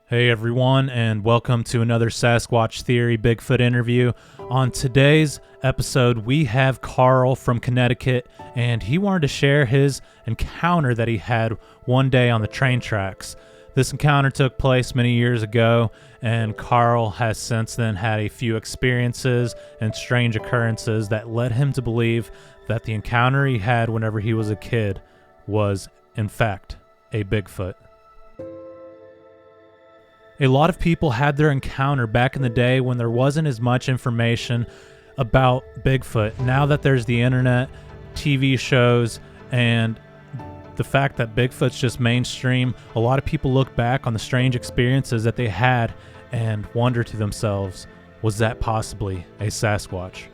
Hey everyone, and welcome to another Sasquatch Theory Bigfoot interview. On today's episode, we have Carl from Connecticut, and he wanted to share his encounter that he had one day on the train tracks. This encounter took place many years ago, and Carl has since then had a few experiences and strange occurrences that led him to believe that the encounter he had whenever he was a kid was, in fact, a Bigfoot. A lot of people had their encounter back in the day when there wasn't as much information about Bigfoot. Now that there's the internet, TV shows, and the fact that Bigfoot's just mainstream, a lot of people look back on the strange experiences that they had and wonder to themselves, was that possibly a Sasquatch?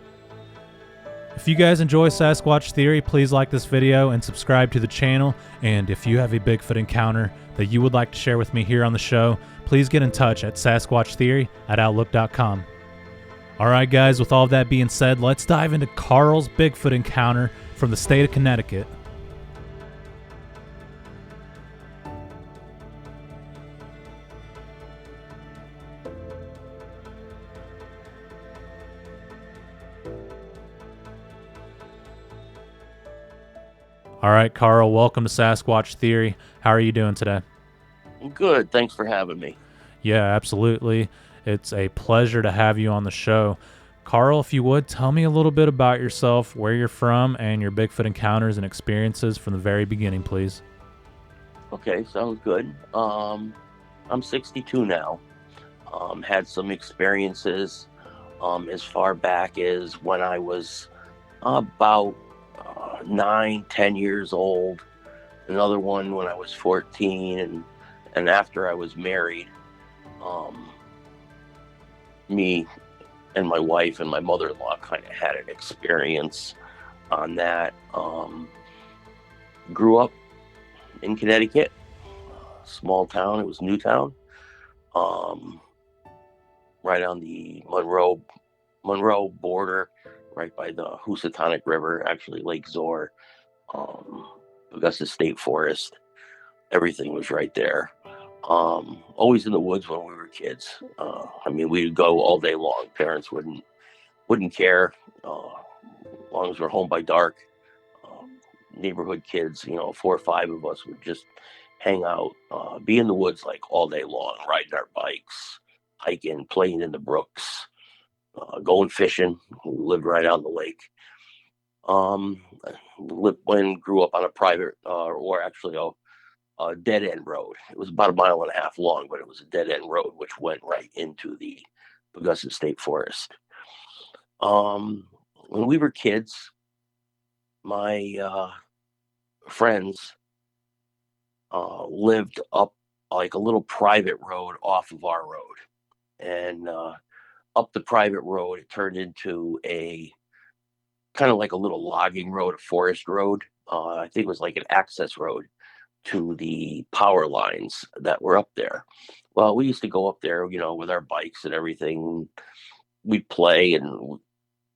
If you guys enjoy Sasquatch Theory, please like this video and subscribe to the channel. And if you have a Bigfoot encounter that you would like to share with me here on the show, please get in touch at sasquatchtheory@outlook.com. Alright guys, with all that being said, let's dive into Carl's Bigfoot encounter from the state of Connecticut. Alright Carl, welcome to Sasquatch Theory. How are you doing today? Good. Thanks for having me. Yeah, absolutely. It's a pleasure to have you on the show. Carl, if you would, tell me a little bit about yourself, where you're from, and your Bigfoot encounters and experiences from the very beginning, please. Okay, sounds good. I'm 62 now. Had some experiences as far back as when I was about 9, 10 years old. Another one when I was 14, and after I was married, me and my wife and my mother-in-law kind of had an experience on that. Grew up in Connecticut, small town. It was Newtown, right on the Monroe border, right by the Housatonic River, actually Lake Zor, Augusta State Forest. Everything was right there. Always in the woods when we were kids. We'd go all day long. Parents wouldn't care, as long as we're home by dark. Neighborhood kids, 4 or 5 of us would just hang out, be in the woods like all day long, riding our bikes, hiking, playing in the brooks, going fishing. We lived right on the lake. Grew up on a private, or actually a dead end road. It was about 1.5 miles long, but it was a dead end road which went right into the Paugussett State Forest. When we were kids, my friends lived up like a little private road off of our road, and up the private road it turned into a kind of like a little logging road, a forest road. I think it was like an access road to the power lines that were up there. Well, we used to go up there, with our bikes and everything. We'd play and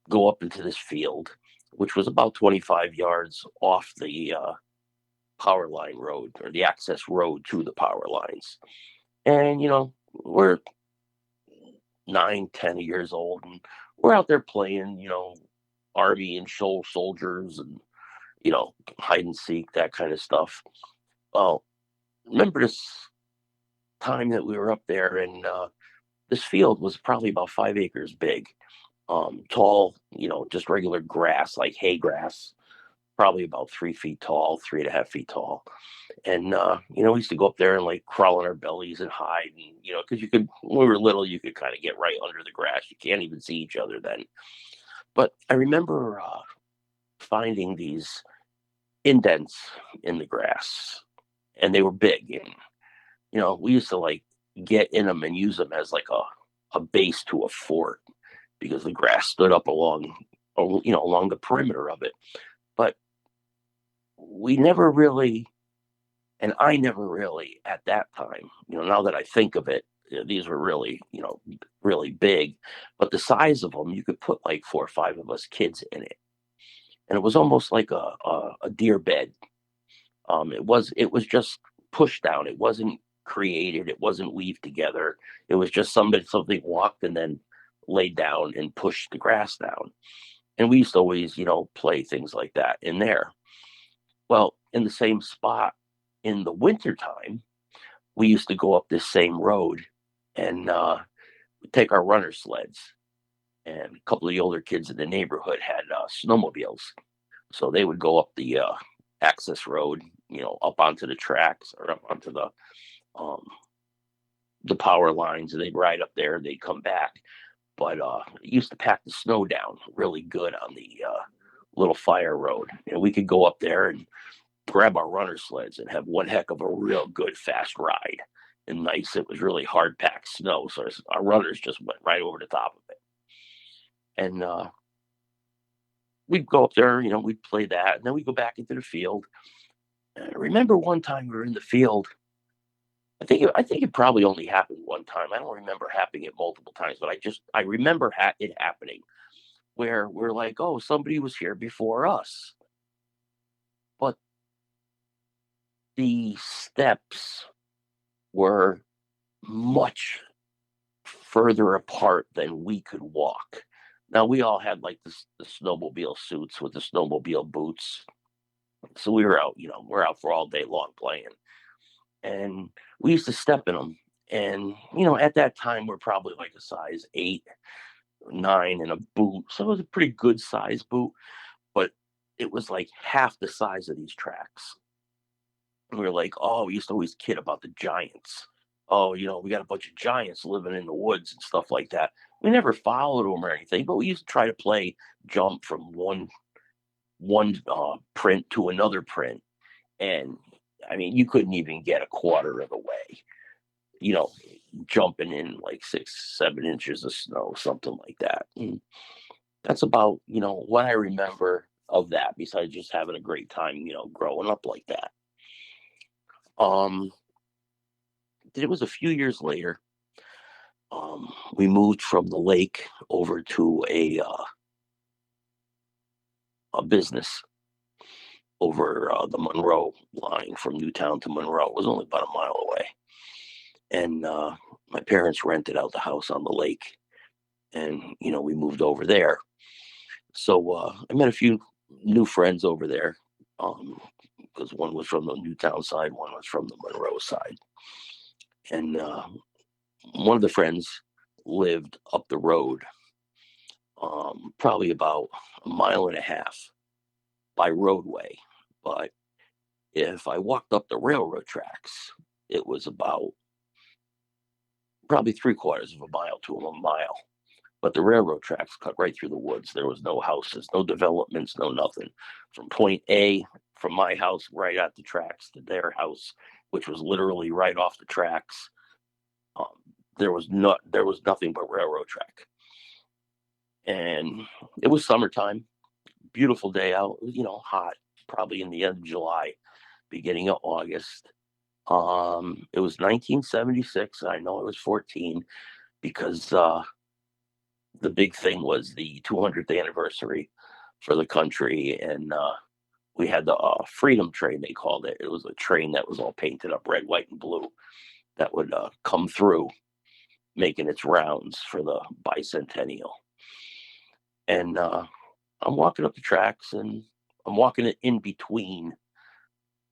go up into this field, which was about 25 yards off the power line road, or the access road to the power lines. And, we're 9, 10 years old, and we're out there playing, army and shoal soldiers, and, hide and seek, that kind of stuff. Well, remember this time that we were up there, and this field was probably about 5 acres big, tall, just regular grass, like hay grass, probably about 3 feet tall, 3.5 feet tall. And, we used to go up there and like crawl on our bellies and hide, and, because when we were little, you could kind of get right under the grass. You can't even see each other then. But I remember finding these indents in the grass, and they were big. And, we used to like get in them and use them as like a base to a fort, because the grass stood up along the perimeter of it. But we never really, and I never really at that time, now that I think of it, these were really, really big, but the size of them, you could put like 4 or 5 of us kids in it. And it was almost like a deer bed. It was just pushed down. It wasn't created. It wasn't weaved together. It was just something walked and then laid down and pushed the grass down. And we used to always, play things like that in there. Well, in the same spot in the wintertime, we used to go up this same road and take our runner sleds. And a couple of the older kids in the neighborhood had snowmobiles. So they would go up the access road, up onto the tracks or up onto um, the power lines, and they'd ride up there and they'd come back. But it used to pack the snow down really good on the little fire road. And we could go up there and grab our runner sleds and have one heck of a real good fast ride. And nice, it was really hard packed snow. So our runners just went right over the top of it. And we'd go up there, we'd play that. And then we'd go back into the field. And I remember one time we were in the field. I think it probably only happened one time. I don't remember happening it multiple times, but I remember it happening where we're like, oh, somebody was here before us. But the steps were much further apart than we could walk. Now we all had like the snowmobile suits with the snowmobile boots. So we were out, we're out for all day long playing. And we used to step in them. And, at that time, we're probably like a size 8, 9 in a boot. So it was a pretty good size boot, but it was like half the size of these tracks. And we were like, oh, we used to always kid about the giants. Oh, we got a bunch of giants living in the woods and stuff like that. We never followed them or anything, but we used to try to play jump from one print to another print. And I mean, you couldn't even get a quarter of the way, jumping in like 6, 7 inches of snow, something like that. And that's about, what I remember of that, besides just having a great time, growing up like that. Um, it was a few years later. We moved from the lake over to a business over the Monroe line from Newtown to Monroe. It was only about a mile away. And my parents rented out the house on the lake. And, we moved over there. So I met a few new friends over there because one was from the Newtown side, one was from the Monroe side. And one of the friends lived up the road, probably about a mile and a half by roadway. But if I walked up the railroad tracks, it was about probably 3/4 of a mile to a mile. But the railroad tracks cut right through the woods. There was no houses, no developments, no nothing. From point A, from my house right at the tracks to their house, which was literally right off the tracks, there was nothing but railroad track. And it was summertime, beautiful day out, hot, probably in the end of July, beginning of August. It was 1976. I know I was 14 because the big thing was the 200th anniversary for the country, and we had the Freedom Train, they called it. It was a train that was all painted up red, white, and blue that would come through, making its rounds for the bicentennial. And I'm walking up the tracks, and I'm walking it in between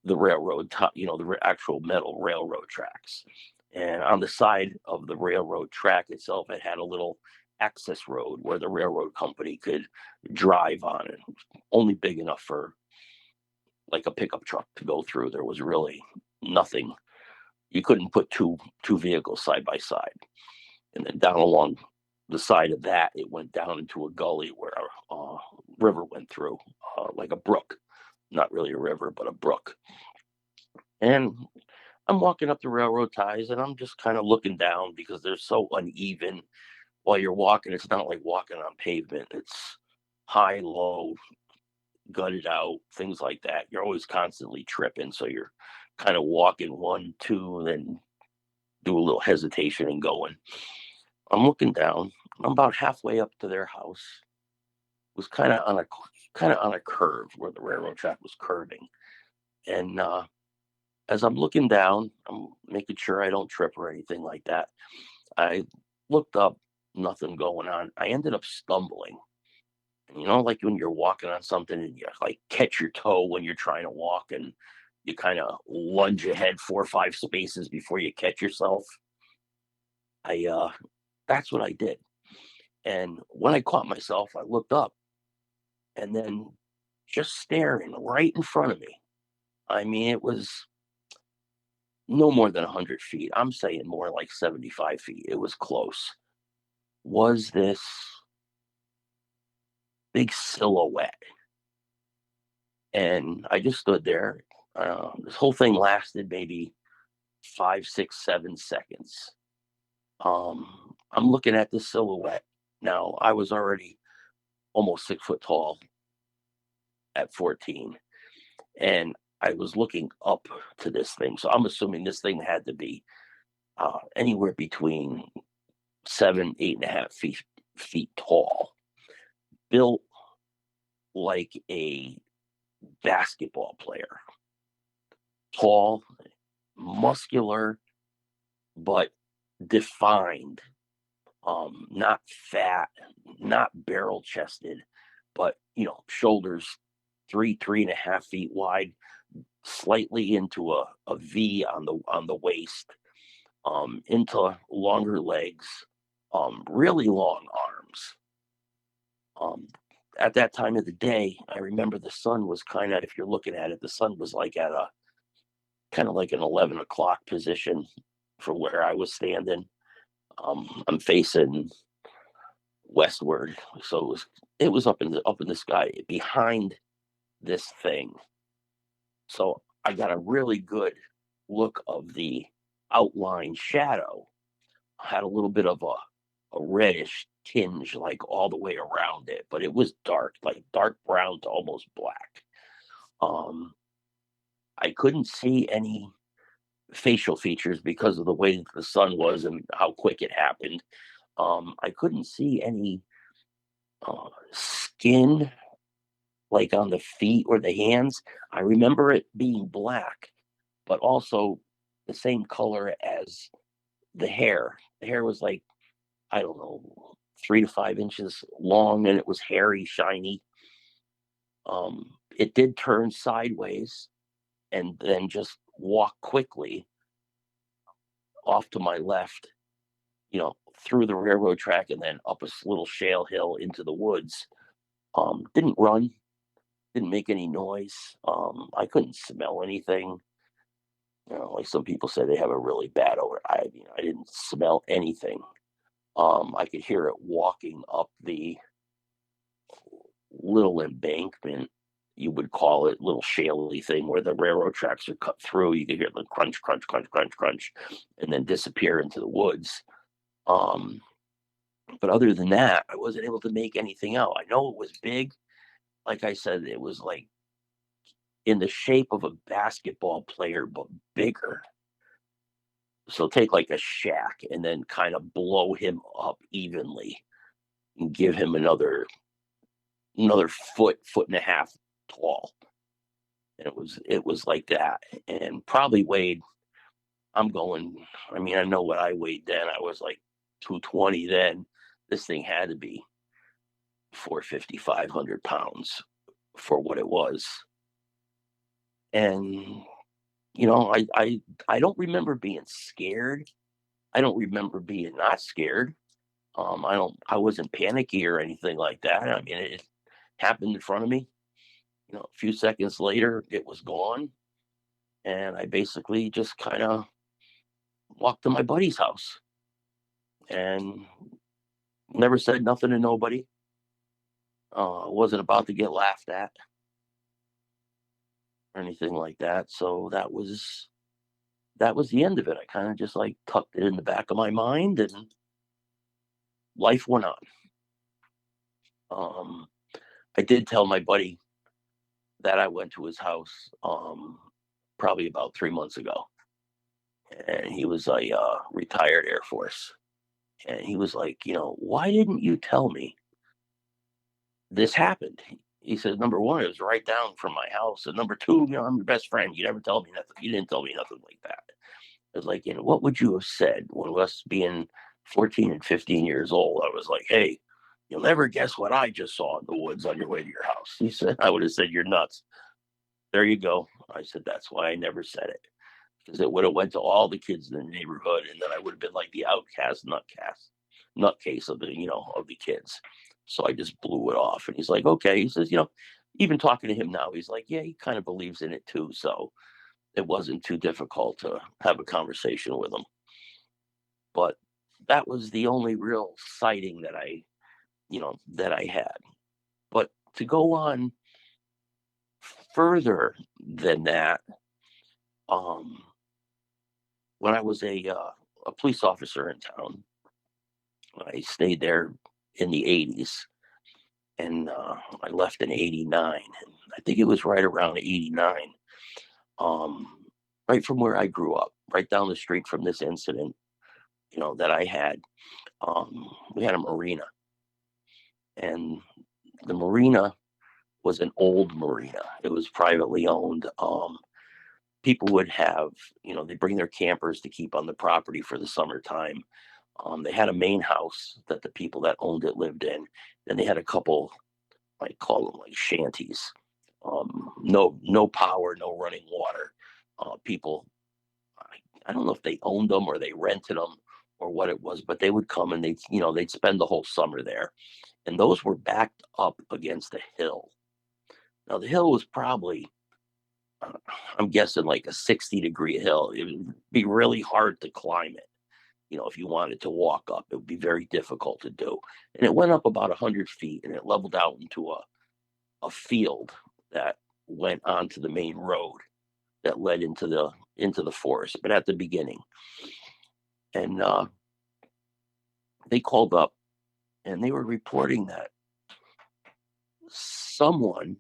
the railroad, the actual metal railroad tracks. And on the side of the railroad track itself, it had a little access road where the railroad company could drive on it. Only big enough for like a pickup truck to go through. There was really nothing. You couldn't put two vehicles side by side. And then down along the side of that, it went down into a gully where a river went through, like a brook. Not really a river, but a brook. And I'm walking up the railroad ties, and I'm just kind of looking down because they're so uneven while you're walking. It's not like walking on pavement. It's high, low, gutted out, things like that. You're always constantly tripping. So you're kind of walking 1, 2, and then do a little hesitation and going. I'm looking down. I'm about halfway up to their house. It was kind of on a curve where the railroad track was curving. And As I'm looking down, I'm making sure I don't trip or anything like that. I looked up, nothing going on. I ended up stumbling. You know, like when you're walking on something and you like catch your toe when you're trying to walk and you kind of lunge ahead 4 or 5 spaces before you catch yourself. I That's what I did. And when I caught myself, I looked up and then just staring right in front of me. I mean, it was no more than 100 feet. I'm saying more like 75 feet. It was close. Was this big silhouette? And I just stood there. This whole thing lasted maybe 5, 6, 7 seconds. I'm looking at this silhouette. Now, I was already almost 6 foot tall at 14, and I was looking up to this thing. So I'm assuming this thing had to be anywhere between 7, 8.5 feet tall, built like a basketball player, tall, muscular, but defined. Not fat, not barrel chested, but shoulders 3, 3.5 feet wide, slightly into a V on the waist, into longer legs, really long arms. Um, at that time of the day, I remember the sun was kind of, if you're looking at it, the sun was like at a kind of like an 11 o'clock position from where I was standing. I'm facing westward, so it was up in the sky behind this thing. So I got a really good look of the outline shadow. I had a little bit of a reddish tinge like all the way around it, but it was dark, like dark brown to almost black. Um, I couldn't see any facial features because of the way that the sun was and how quick it happened. I couldn't see any skin like on the feet or the hands. I remember it being black, but also the same color as the hair. The hair was like, I don't know, 3 to 5 inches long, and it was hairy, shiny. It did turn sideways and then just walk quickly off to my left, through the railroad track and then up a little shale hill into the woods. Didn't run, didn't make any noise. I couldn't smell anything. Like some people say they have a really bad odor. I didn't smell anything. I could hear it walking up the little embankment, you would call it, little shaley thing where the railroad tracks are cut through. You could hear the crunch, crunch, crunch, crunch, crunch, and then disappear into the woods. Um, but other than that, I wasn't able to make anything out. I know it was big. Like I said, it was like in the shape of a basketball player, but bigger. So take like a shack and then kind of blow him up evenly and give him another foot and a half tall. And it was like that. And probably weighed, I mean, I know what I weighed then. I was like 220 then. This thing had to be 450, 500 pounds for what it was. And I don't remember being scared. I don't remember being not scared. I wasn't panicky or anything like that. I mean, it happened in front of me. A few seconds later, it was gone, and I basically just kind of walked to my buddy's house and never said nothing to nobody. Wasn't about to get laughed at or anything like that. So that was the end of it. I kind of just like tucked it in the back of my mind, and life went on. Um, I did tell my buddy that I went to his house probably about 3 months ago, and he was a retired Air Force, and he was like, why didn't you tell me this happened? he says, number one, it was right down from my house. And number two, I'm your best friend. You never tell me nothing. You didn't tell me nothing like that. I was like, what would you have said when us being 14 and 15 years old? I was like, hey, you'll never guess what I just saw in the woods on your way to your house. He said, I would have said, you're nuts. There you go. I said, that's why I never said it. Because it would have went to all the kids in the neighborhood, and then I would have been like the outcast, nutcase of the kids. So I just blew it off. And he's like, okay. He says, even talking to him now, he's like, yeah, he kind of believes in it too. So it wasn't too difficult to have a conversation with him. But that was the only real sighting that I had. But to go on further than that, when I was a police officer in town, I stayed there in the 80s, and I left in 89. And I think it was right around 89, right from where I grew up, right down the street from this incident, that I had. We had a marina, and the marina was an old marina. It was privately owned. People would have, they bring their campers to keep on the property for the summertime. They had a main house that the people that owned it lived in. Then they had a couple, I call them like shanties. No power, no running water. People, I don't know if they owned them or they rented them or what it was, but they would come and they'd spend the whole summer there. And those were backed up against a hill. Now the hill was probably, I'm guessing like a 60-degree hill. It would be really hard to climb it. If you wanted to walk up, it would be very difficult to do. And it went up about 100 feet, and it leveled out into a field that went onto the main road that led into the forest, but at the beginning. And they called up, and they were reporting that someone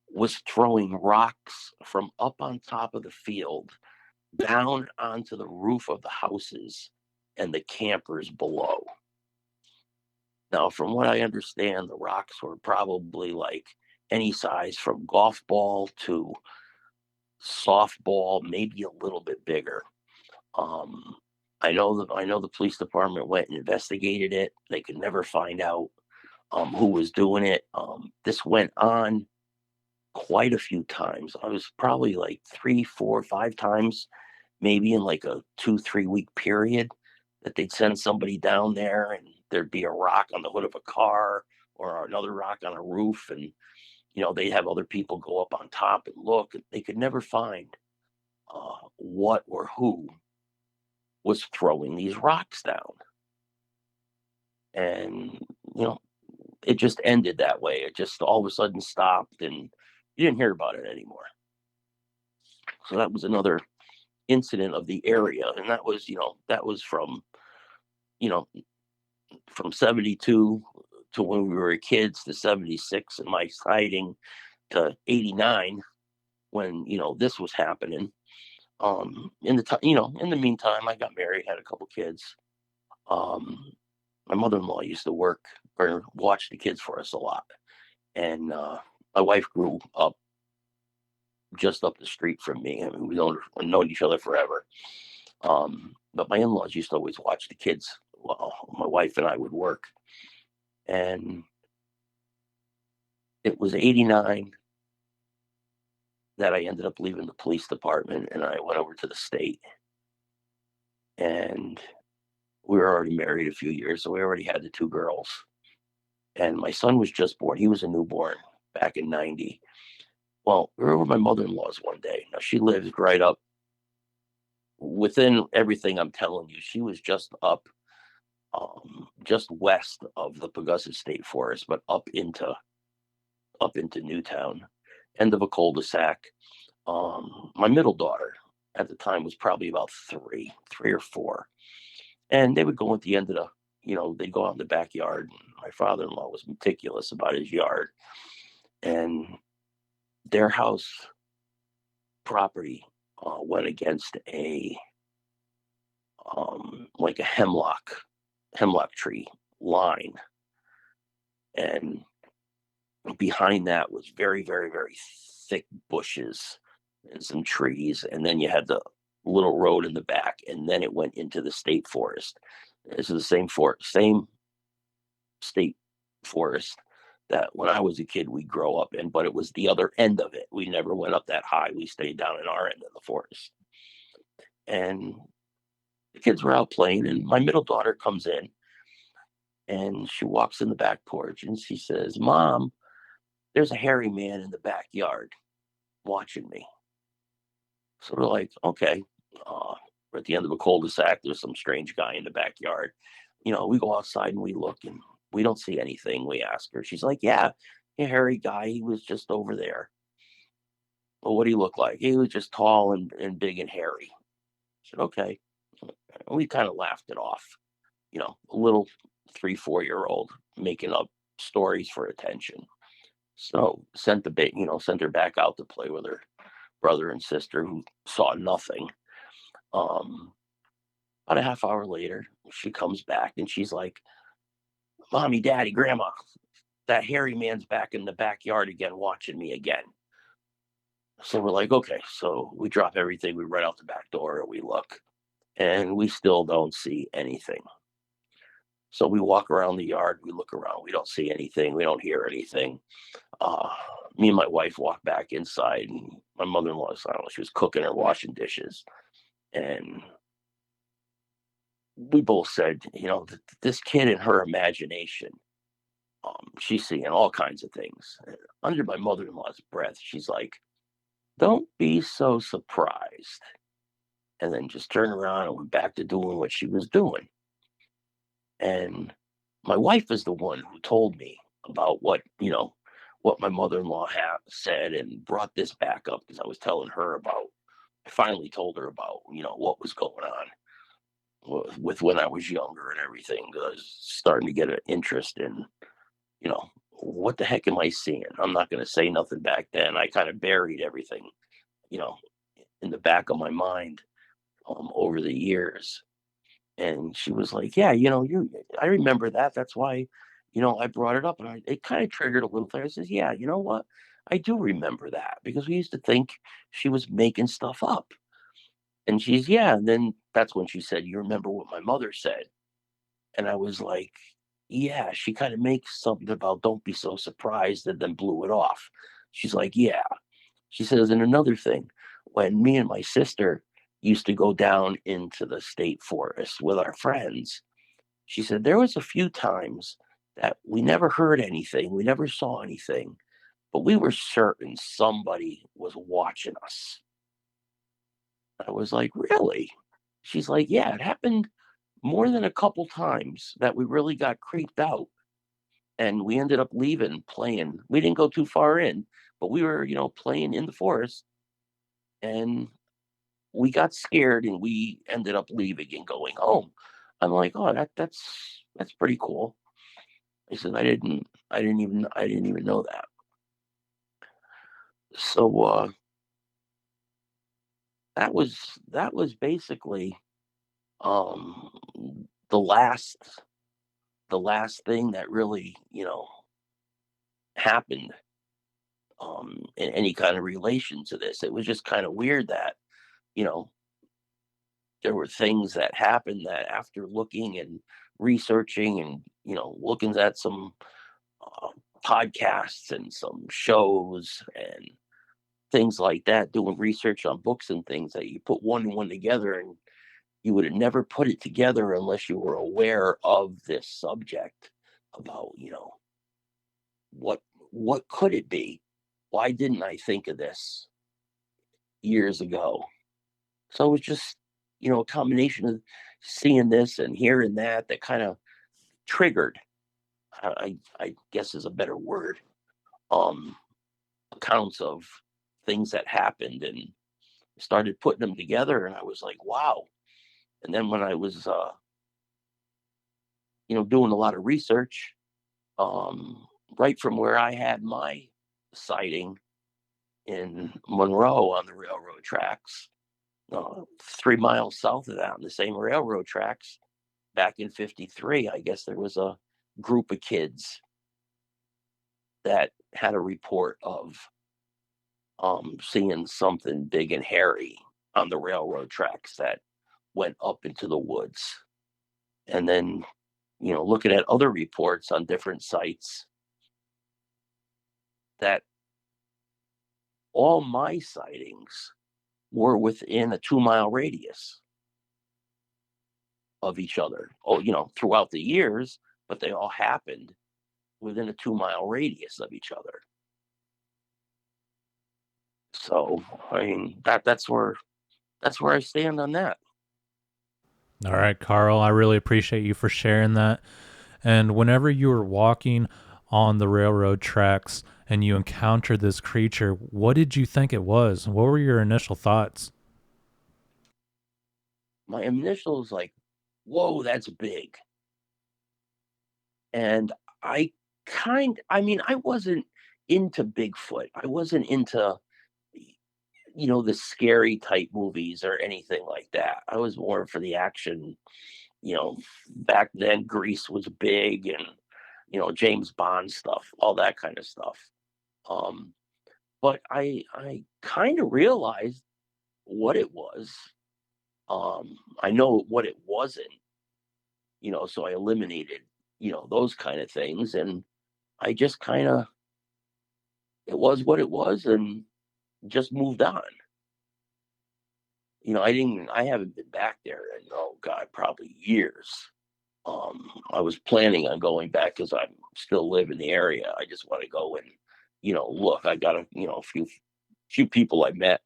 was throwing rocks from up on top of the field down onto the roof of the houses and the campers below. Now, from what I understand, the rocks were probably like any size from golf ball to softball, maybe a little bit bigger. I know the police department went and investigated it. They could never find out who was doing it. This went on quite a few times. I was probably like 3, 4, 5 times, maybe in like a 2-3 week period, that they'd send somebody down there and there'd be a rock on the hood of a car or another rock on a roof. And, they'd have other people go up on top and look. And they could never find what or who was throwing these rocks down. And, it just ended that way. It just all of a sudden stopped and you didn't hear about it anymore. So that was another incident of the area. And that was from, from 72 to when we were kids to 76 and my sighting to 89 when, this was happening. In the meantime, I got married, had a couple kids. My mother-in-law used to work or watch the kids for us a lot. And my wife grew up just up the street from me. I mean, we've known each other forever. But my in-laws used to always watch the kids while my wife and I would work. And it was 89 that I ended up leaving the police department and I went over to the state. And we were already married a few years, so we already had the 2 girls. And my son was just born. He was a newborn back in 90. Well, we were over at my mother-in-law's one day. Now, she lives right up within everything I'm telling you. She was just up, just west of the Paugussett State Forest, but up into Newtown, end of a cul-de-sac. My middle daughter at the time was probably about 3 or 4. And they would go at the end of they'd go out in the backyard. And my father-in-law was meticulous about his yard. And their house property went against like a hemlock tree line. And behind that was very, very, very thick bushes and some trees. And then you had the little road in the back, and then it went into the state forest. This is the same state forest that when I was a kid we grow up in, but it was the other end of it. We never went up that high. We stayed down in our end of the forest. And the kids were out playing, and my middle daughter comes in and she walks in the back porch and she says, "Mom, there's a hairy man in the backyard watching me." So we're like, okay. We're at the end of a cul-de-sac. There's some strange guy in the backyard. We go outside and we look and we don't see anything. We ask her. She's like, yeah, a hairy guy. He was just over there. Well, what do he look like? He was just tall and big and hairy. I said, okay. We kind of laughed it off. A little 3, 4-year-old making up stories for attention. So sent her back out to play with her brother and sister who saw nothing. About a half hour later, she comes back and she's like, "Mommy, Daddy, Grandma, that hairy man's back in the backyard again, watching me again." So we're like, okay. So we drop everything, we run out the back door, and we look, and we still don't see anything. So we walk around the yard, we look around, we don't see anything, we don't hear anything. Uh, Me and my wife walk back inside, and my mother-in-law, I don't know, she was cooking or washing dishes, and we both said, this kid in her imagination, she's seeing all kinds of things. Under my mother-in-law's breath, she's like, "Don't be so surprised." And then just turned around and went back to doing what she was doing. And my wife is the one who told me about what my mother-in-law had said and brought this back up because I was telling her about. I finally told her about what was going on with when I was younger and everything. I was starting to get an interest in what the heck am I seeing? I'm not going to say nothing back then. I kind of buried everything, you know, in the back of my mind over the years. And she was like, "Yeah, I remember that. That's why, I brought it up." And it kind of triggered a little thing. I says, "Yeah, you know what? I do remember that because we used to think she was making stuff up." And she's, "Yeah." And then that's when she said, "You remember what my mother said?" And I was like, yeah, she kind of makes something about don't be so surprised and then blew it off. She's like, yeah. She says, and another thing, when me and my sister used to go down into the state forest with our friends, she said there was a few times that we never heard anything, we never saw anything, but we were certain somebody was watching us. I was like, really? She's like, yeah, it happened more than a couple times that we really got creeped out and we ended up leaving playing. We didn't go too far in, but we were, playing in the forest and we got scared and we ended up leaving and going home. I'm like, oh, that's pretty cool. I said, I didn't even know that. So that was basically um the last the last thing that really, happened in any kind of relation to this. It was just kind of weird that, you know, there were things that happened that after looking and researching and, looking at some uh, podcasts and some shows and things like that, doing research on books and things that you put one and one together and you would have never put it together unless you were aware of this subject about, what what could it be? Why didn't I think of this years ago? So it was just, a combination of seeing this and hearing that kind of triggered, I guess is a better word, um, accounts of things that happened and started putting them together. And I was like, wow. And then when I was, doing a lot of research, um, right from where I had my sighting in Monroe on the railroad tracks, 3 miles south of that on the same railroad tracks back in 53, I guess there was a group of kids that had a report of seeing something big and hairy on the railroad tracks that went up into the woods. And then, looking at other reports on different sites, that all my sightings were within a 2 mile radius of each other. Oh, throughout the years, but they all happened within a 2 mile radius of each other. So, I mean, that's where I stand on that. All right, Carl, I really appreciate you for sharing that. And whenever you were walking on the railroad tracks and you encountered this creature, what did you think it was? What were your initial thoughts? My initial is like, whoa, that's big. And I wasn't into Bigfoot. I wasn't into, the scary type movies or anything like that. I was more for the action. Back then Grease was big, and, James Bond stuff, all that kind of stuff. Um, but I kind of realized what it was. I know what it wasn't, so I eliminated, those kind of things. And I just kind of, it was what it was, and just moved on. I haven't been back there in, oh God, probably years. I was planning on going back because I still live in the area. I just want to go and, look. I got a few people I met,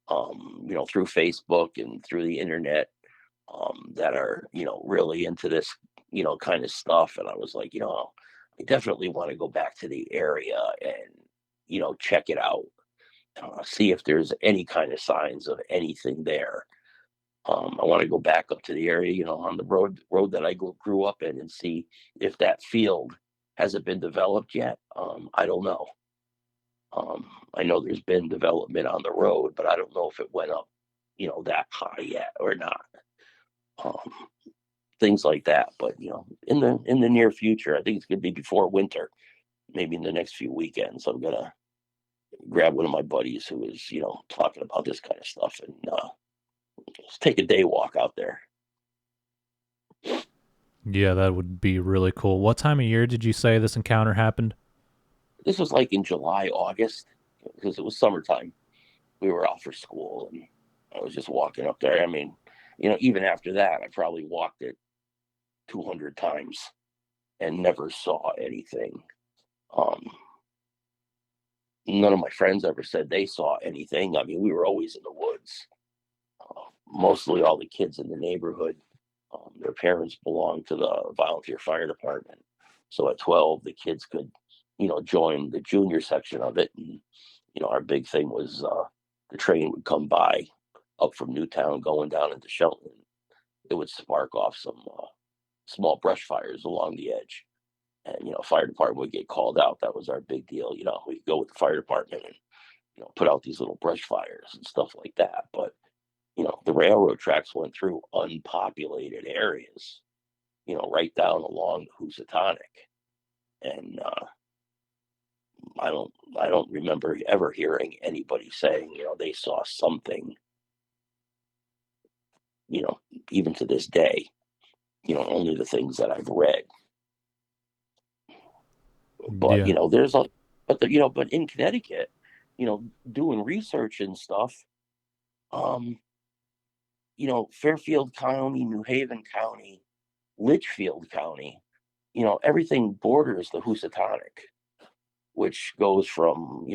through Facebook and through the internet, that are, really into this, kind of stuff. And I was like, I definitely want to go back to the area and, check it out, see if there's any kind of signs of anything there. I want to go back up to the area, on the road that I grew up in, and see if that field hasn't been developed yet. I don't know. I know there's been development on the road, but I don't know if it went up, that high yet or not. Um, Things like that. But, in the near future, I think it's going to be before winter, maybe in the next few weekends. I'm gonna grab one of my buddies who is, talking about this kind of stuff, and just take a day walk out there. Yeah, that would be really cool. What time of year did you say this encounter happened? This was like in July, August, because it was summertime. We were out for school, and I was just walking up there. I mean, even after that, I probably walked it 200 times and never saw anything. Um, None of my friends ever said they saw anything. I mean, we were always in the woods. Mostly all the kids in the neighborhood, their parents belonged to the volunteer fire department. So at 12, the kids could, join the junior section of it. And, our big thing was, the train would come by up from Newtown going down into Shelton. It would spark off some small brush fires along the edge. And, fire department would get called out. That was our big deal. We'd go with the fire department and, put out these little brush fires and stuff like that. But, the railroad tracks went through unpopulated areas, right down along the Housatonic. And I don't remember ever hearing anybody saying, they saw something, you know, even to this day, only the things that I've read. But, Yeah. but in Connecticut, doing research and stuff, um, Fairfield County, New Haven County, Litchfield County, everything borders the Housatonic, which goes from,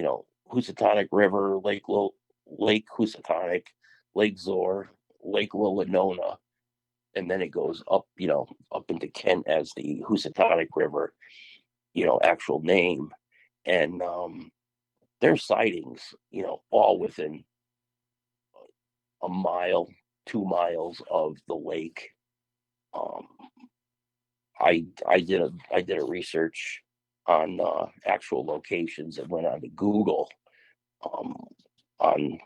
Housatonic River, Lake Housatonic, Lake Zor, Lake Willinona, and then it goes up, up into Kent as the Housatonic River, actual name. And there's sightings, all within a mile, 2 miles of the lake. Um, I did a research on actual locations and went on to Google, um, on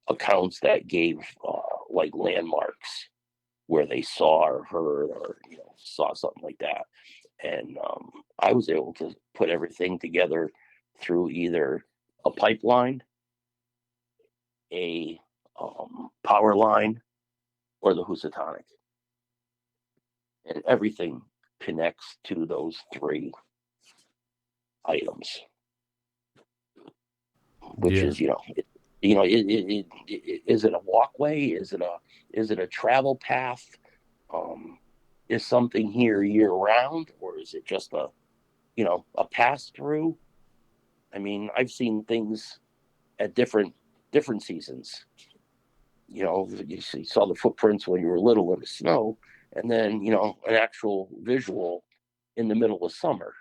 accounts that gave like landmarks where they saw or heard or saw something like that. And I was able to put everything together through either a pipeline, a power line, or the Housatonic. And everything connects to those three items, which Yeah. is, is it a walkway? Is it a travel path? Um, is something here year round, or is it just a pass through? I mean, I've seen things at different seasons. You saw the footprints when you were little in the snow, and then an actual visual in the middle of summer.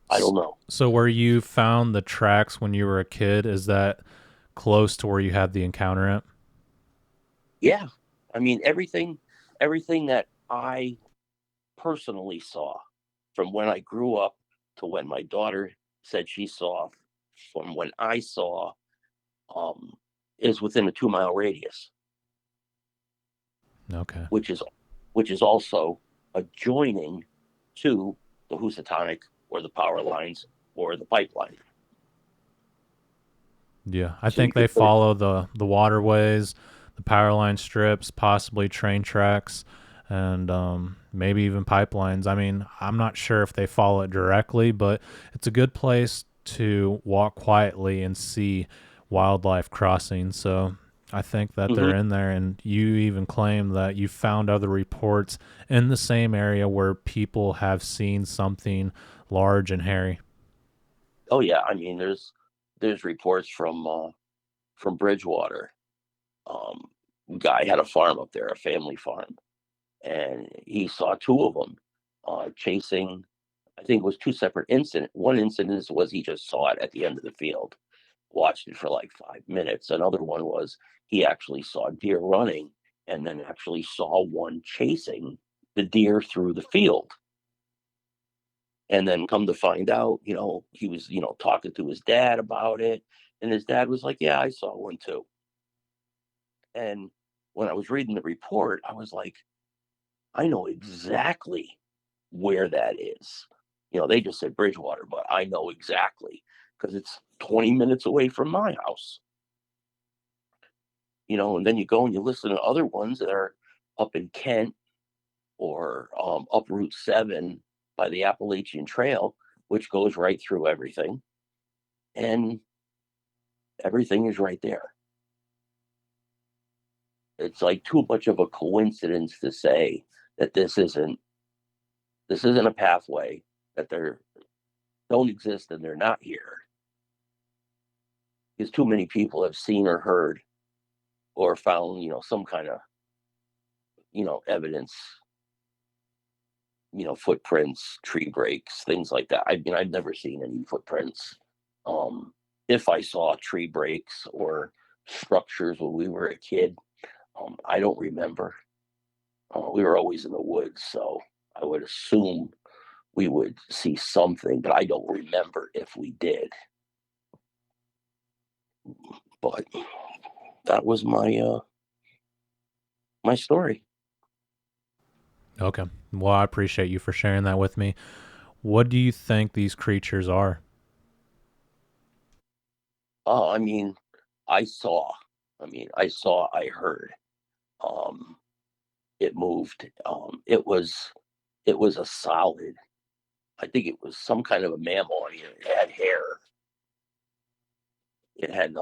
I don't know. So where you found the tracks when you were a kid, is that close to where you had the encounter at? Yeah, I mean everything that I personally saw from when I grew up to when my daughter said she saw, from when I saw, um, is within a 2 mile radius, Okay. which is also adjoining to the Housatonic or the power lines or the pipeline. Yeah. I So you think could they follow the waterways, the power line strips, possibly train tracks, and maybe even pipelines. I mean, I'm not sure if they follow it directly, but it's a good place to walk quietly and see wildlife crossing. So I think that they're Mhm. in there, and you even claim that you found other reports in the same area where people have seen something large and hairy. Oh yeah, I mean there's reports from Bridgewater. Um, Guy had a farm up there, a family farm, and he saw two of them chasing. I think it was two separate incidents. One incident was he just saw it at the end of the field, watched it for like 5 minutes. Another one was he actually saw deer running and then actually saw one chasing the deer through the field. And then come to find out, he was, talking to his dad about it. And his dad was like, yeah, I saw one too. And when I was reading the report, I was like, I know exactly where that is. They just said Bridgewater, but I know exactly because it's 20 minutes away from my house. And then you go and you listen to other ones that are up in Kent or up Route 7 by the Appalachian Trail, which goes right through everything. And everything is right there. It's like too much of a coincidence to say that this isn't a pathway, that they don't exist and they're not here, because too many people have seen or heard or found some kind of evidence, footprints, tree breaks, things like that. I mean, I've never seen any footprints. um if I saw tree breaks or structures when we were a kid, I don't remember. We were always in the woods, so I would assume we would see something, but I don't remember if we did. But that was my story. Okay. Well, I appreciate you for sharing that with me. What do you think these creatures are? I mean, I saw. I heard. Um, it moved. It was a solid. I think it was some kind of a mammal. I mean, it had hair. It had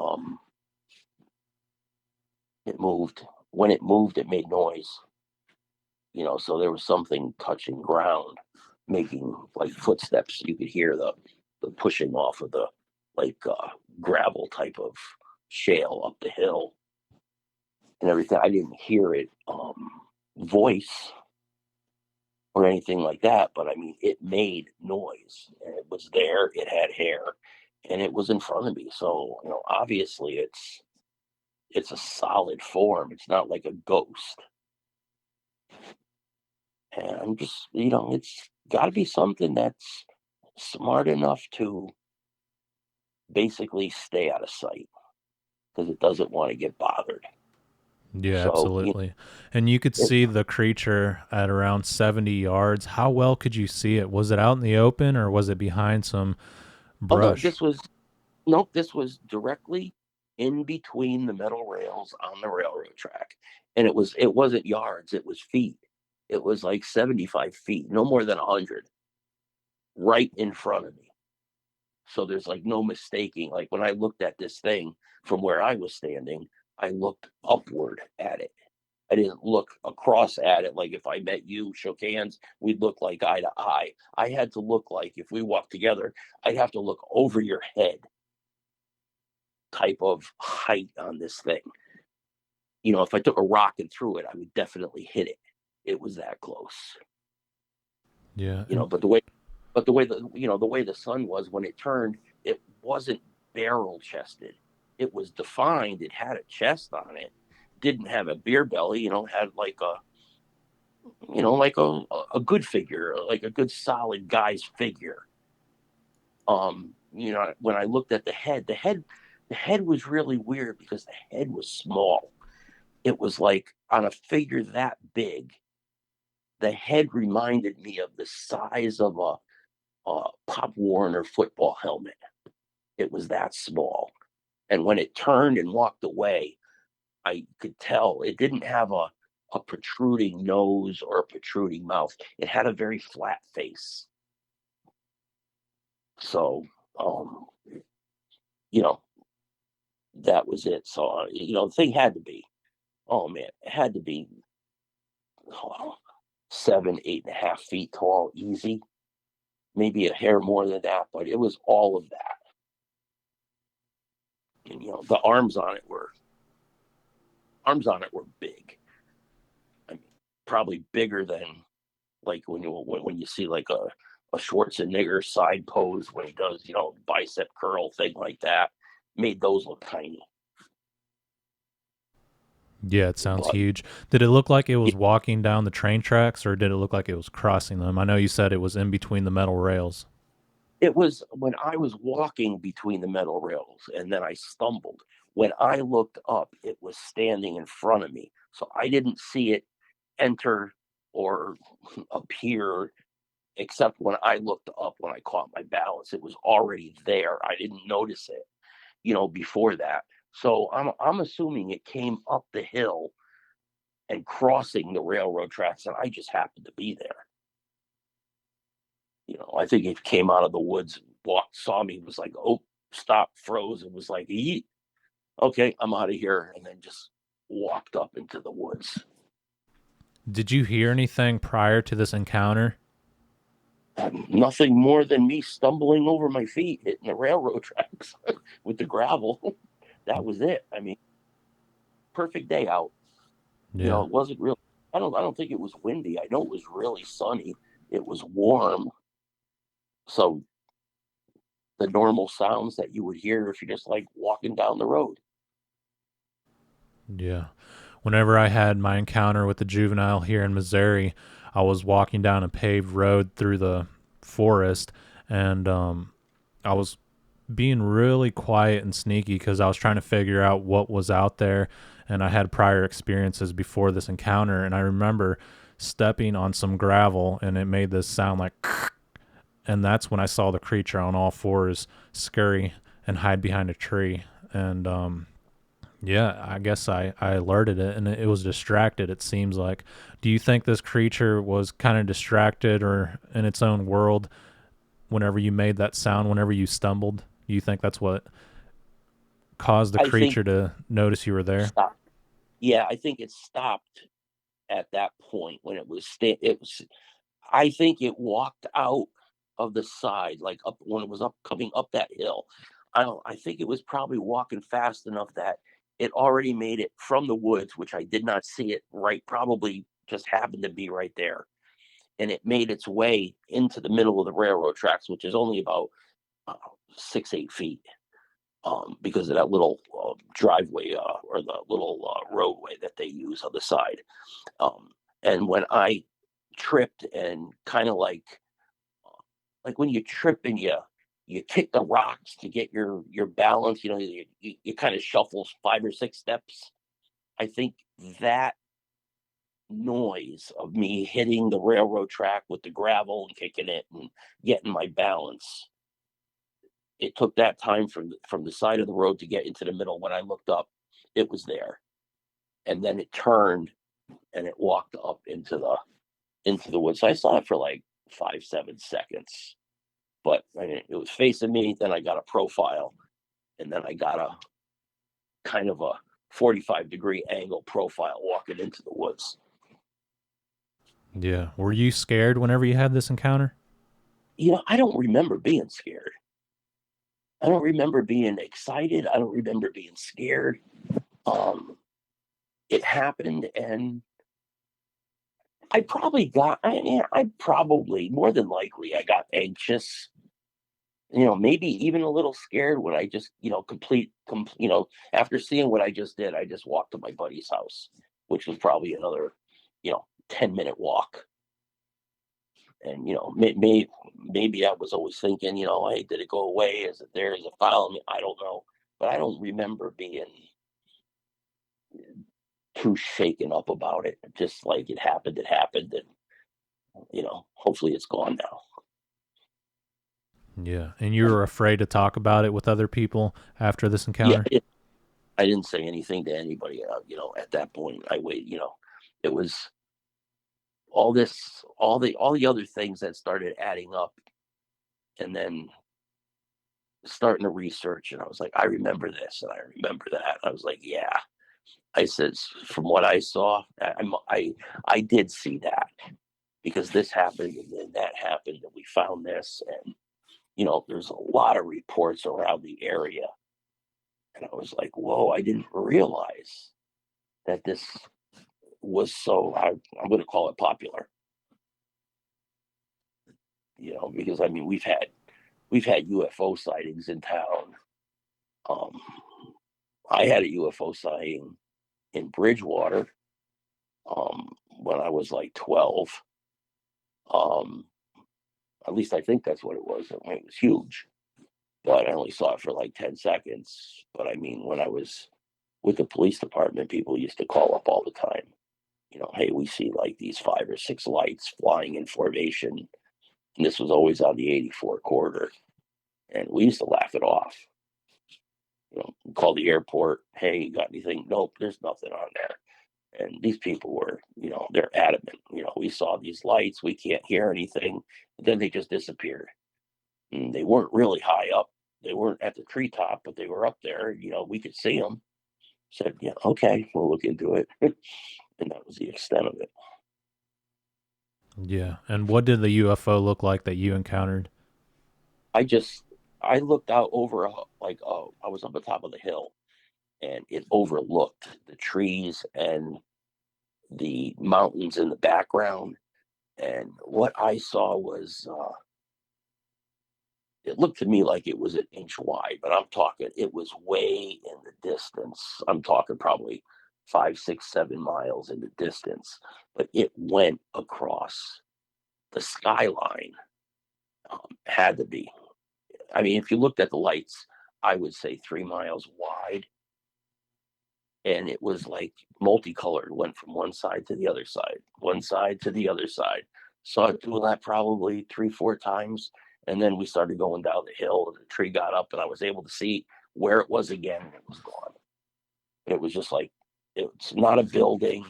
It moved. When it moved, it made noise. So there was something touching ground, making like footsteps. You could hear the pushing off of the like gravel type of shale up the hill and everything. I didn't hear it voice or anything like that, but I mean, it made noise and it was there. It had hair and it was in front of me. So obviously it's a solid form. It's not like a ghost. And I'm just, it's got to be something that's smart enough to basically stay out of sight because it doesn't want to get bothered. Yeah, So absolutely. And you could it, see the creature at around 70 yards. How well could you see it? Was it out in the open or was it behind some oh no, brush? this was nope, this was directly in between the metal rails on the railroad track. And it wasn't yards, it was feet. It was like 75 feet, no more than 100, right in front of me. So there's like no mistaking. Like when I looked at this thing from where I was standing, I looked upward at it. I didn't look across at it. Like if I met you, shook hands, we'd look like eye to eye. I had to look like if we walked together, I'd have to look over your head type of height on this thing. If I took a rock and threw it, I would definitely hit it. It was that close. Yeah. You know, but the way but the way the sun was when it turned, it wasn't barrel chested. It was defined. It had a chest on it. Didn't have a beer belly. Had like a good figure, like a good solid guy's figure. When I looked at the head was really weird because the head was small. It was like on a figure that big. The head reminded me of the size of a Pop Warner football helmet. It was that small. And when it turned and walked away, I could tell it didn't have a protruding nose or a protruding mouth. It had a very flat face. So, um, you know, that was it. So, the thing had to be, oh man, it had to be oh, 7, 8.5 feet tall, easy. Maybe a hair more than that, but it was all of that. And the arms on it were big. I mean, probably bigger than like when you see like a Schwarzenegger side pose when he does bicep curl thing like that. Made those look tiny, Yeah, it sounds but huge. Did it look like it was walking down the train tracks or did it look like it was crossing them? I know you said it was in between the metal rails. it was when I was walking between the metal rails and then I stumbled. When I looked up, it was standing in front of me, so I didn't see it enter or appear except when I looked up when I caught my balance. It was already there. I didn't notice it, before that. So I'm assuming it came up the hill and crossing the railroad tracks, and I just happened to be there. I think it came out of the woods, walked, saw me, was like, "Oh, stop," froze, and was like, "Eat, okay, I'm out of here," and then just walked up into the woods. Did you hear anything prior to this encounter? Nothing more than me stumbling over my feet, hitting the railroad tracks with the gravel. That was it. I mean, perfect day out. Yeah. It wasn't real. I don't think it was windy. I know it was really sunny. It was warm. So the normal sounds that you would hear if you're just like walking down the road. Yeah. Whenever I had my encounter with the juvenile here in Missouri, I was walking down a paved road through the forest and I was being really quiet and sneaky because I was trying to figure out what was out there. And I had prior experiences before this encounter. And I remember stepping on some gravel and it made this sound like, and that's when I saw the creature on all fours scurry and hide behind a tree. And yeah, I guess I alerted it and it was distracted, it seems like. Do you think this creature was kind of distracted or in its own world whenever you made that sound, whenever you stumbled? Do you think that's what caused the I think creature to notice you were there? stopped. Yeah, I think it stopped at that point when it was. I think it walked out of the side, like up when it was up coming up that hill. I don't. I think it was probably walking fast enough that it already made it from the woods, which I did not see it right. Probably just happened to be right there, and it made its way into the middle of the railroad tracks, which is only about uh, 6, 8 feet. Because of that little driveway or the little roadway that they use on the side. Um, and when I tripped and kind of like when you trip and you kick the rocks to get your balance, you kind of shuffle 5 or 6 steps. I think that noise of me hitting the railroad track with the gravel and kicking it and getting my balance, it took that time from the side of the road to get into the middle. When I looked up, it was there, and then it turned and it walked up into the woods. So I saw it for like 5 7 seconds, but I mean, it was facing me. Then I got a profile, and then I got a kind of a 45-degree angle profile walking into the woods. Yeah. Were you scared whenever you had this encounter? I don't remember being scared. I don't remember being excited. I don't remember being scared. Um, it happened, and I probably, more than likely, I got anxious. Maybe even a little scared when I just, after seeing what I just did, I just walked to my buddy's house, which was probably another, 10-minute walk. And, maybe I was always thinking, hey, did it go away? Is it there? Is it following me? I don't know. But I don't remember being too shaken up about it. Just like it happened, it happened. And, hopefully it's gone now. Yeah. And you were afraid to talk about it with other people after this Yeah, encounter? I didn't say anything to anybody. At that point, I waited. It was all the other things that started adding up, and then starting to research. And I was like, I remember this, and I remember that. I was like, yeah. I said, from what I saw, I did see that, because this happened and then that happened, and we found this, and there's a lot of reports around the area. And I was like, whoa, I didn't realize that this was I'm going to call it popular, because I mean, we've had UFO sightings in town. Um, I had a UFO sighting in Bridgewater, when I was like 12. Um, at least I think that's what it was. I mean, it was huge, but I only saw it for like 10 seconds. But I mean, when I was with the police department, people used to call up all the time. Hey, we see like these 5 or 6 lights flying in formation. And this was always on the 84 corridor. And we used to laugh it off. Call the airport. Hey, you got anything? Nope, there's nothing on there. And these people were, they're adamant. We saw these lights. We can't hear anything. But then they just disappeared. And they weren't really high up. They weren't at the treetop, but they were up there. We could see them. Said, yeah, okay, we'll look into it. And that was the extent of it. Yeah. And what did the UFO look like that you encountered? I just, I looked out over, I was on the top of the hill, and it overlooked the trees and the mountains in the background. And what I saw was, it looked to me like it was an inch wide, but I'm talking, it was way in the distance. I'm talking probably 5 6 7 miles in the distance, but it went across the skyline. Had to be. I mean, if you looked at the lights, I would say 3 miles wide, and it was like multicolored. Went from one side to the other side, one side to the other side. Saw it doing that probably 3 4 times, and then we started going down the hill, and the tree got up, and I was able to see where it was again, and it was gone. And it was just like, it's not a building.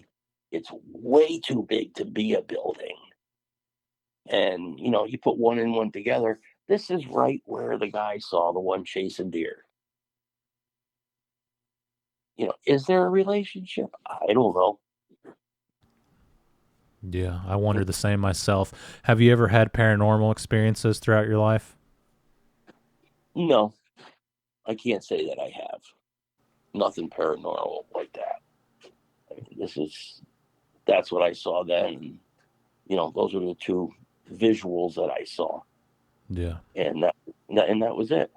It's way too big to be a building. And you put one and one together. This is right where the guy saw the one chasing deer. Is there a relationship? I don't know. Yeah. I wonder the same myself. Have you ever had paranormal experiences throughout your life? No, I can't say that I have. Nothing paranormal like that. I mean, that's what I saw then. And, those were the two visuals that I saw, Yeah. and that was it.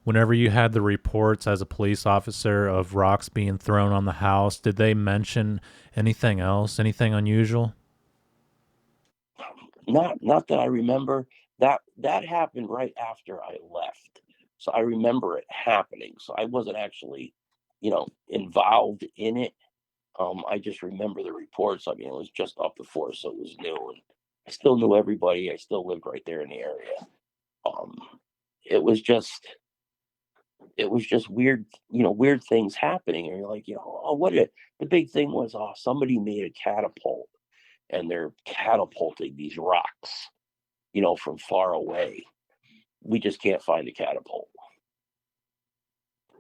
Whenever you had the reports as a police officer of rocks being thrown on the house, did they mention anything else, anything unusual? Not that I remember. That happened right after I left, so I remember it happening. So I wasn't actually, involved in it. I just remember the reports. I mean, it was just off the force, so it was new, and I still knew everybody. I still lived right there in the area. Um, it was just, it was just weird, weird things happening, and you're like, oh, the big thing was, oh, somebody made a catapult, and they're catapulting these rocks, from far away. We just can't find the catapult.